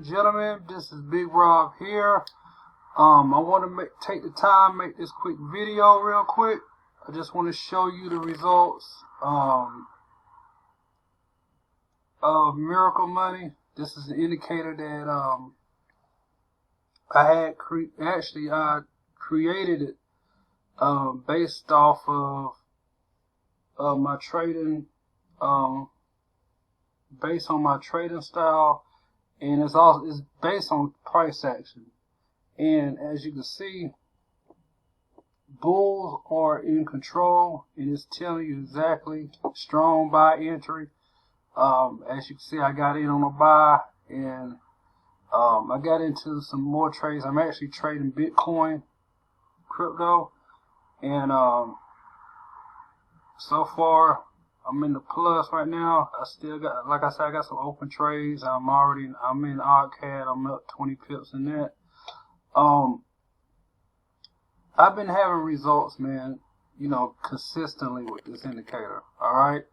and gentlemen, this is Big Rob here. I want to take the time, make this quick video real quick. I just want to show you the results of Miracle Money. This is an indicator that I created it based off of my trading, based on my trading style, and it's based on price action. And as you can see, bulls are in control, and it's telling you exactly strong buy entry. As you can see, I got in on a buy, and I got into some more trades. I'm actually trading Bitcoin, crypto, and so far I'm in the plus right now. I still got, like I said, I got some open trades. I'm in OddCAD. I'm up 20 pips in that. I've been having results, man, consistently with this indicator. Alright.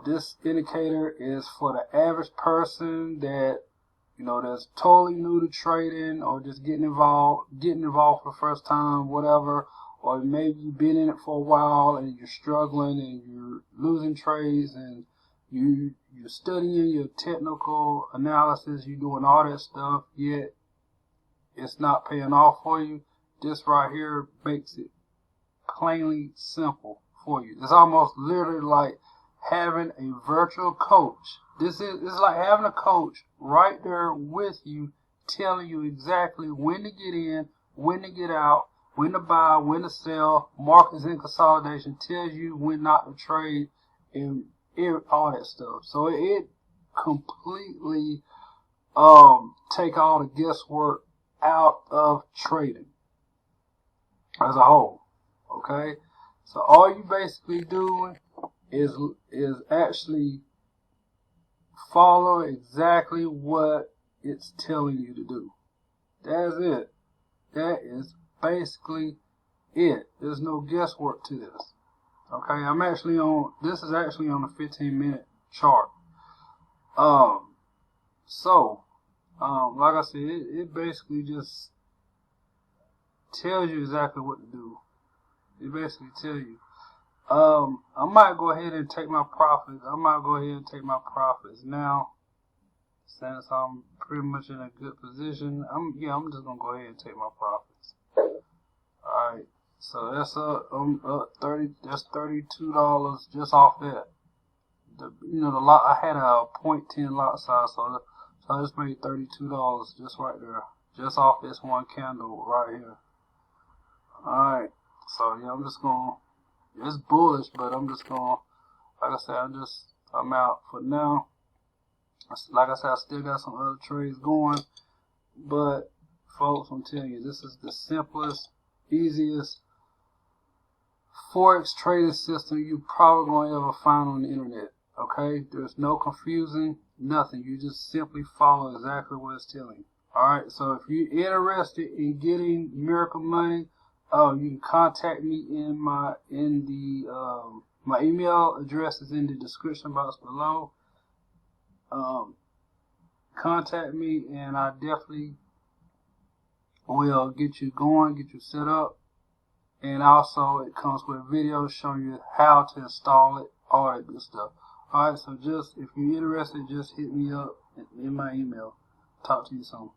This indicator is for the average person that, that's totally new to trading, or just getting involved for the first time, whatever. Or maybe you've been in it for a while and you're struggling and you're losing trades, and you're studying your technical analysis, you're doing all that stuff, yet it's not paying off for you. This right here makes it plainly simple for you. It's almost literally like having a virtual coach. It's like having a coach right there with you, telling you exactly when to get in, when to get out, when to buy, when to sell, markets in consolidation, tells you when not to trade, and all that stuff. So it completely take all the guesswork out of trading as a whole. Okay, so all you basically doing is actually follow exactly what it's telling you to do. That's it. That is basically it. There's no guesswork to this. Okay, this is actually on a 15-minute chart. Like I said, it basically just tells you exactly what to do. It basically tells you. I might go ahead and take my profits. Now, since I'm pretty much in a good position. I'm just gonna go ahead and take my profits. Alright, so that's up 30. That's $32 just off that. The lot, I had a 0.10 lot size, so I just made $32 just right there, just off this one candle right here. Alright, so yeah, it's bullish, but I'm just gonna, like I said, I'm out for now. Like I said, I still got some other trades going, but folks, I'm telling you, this is the simplest, easiest Forex trading system you probably gonna ever find on the internet. Okay, there's no confusing, nothing. You just simply follow exactly what it's telling you. Alright, so if you're interested in getting Miracle Money, you can contact me my email address is in the description box below. Contact me, and I definitely will get you going, get you set up. And also, it comes with videos showing you how to install it, all that good stuff. Alright, so if you're interested, just hit me up in my email. Talk to you soon.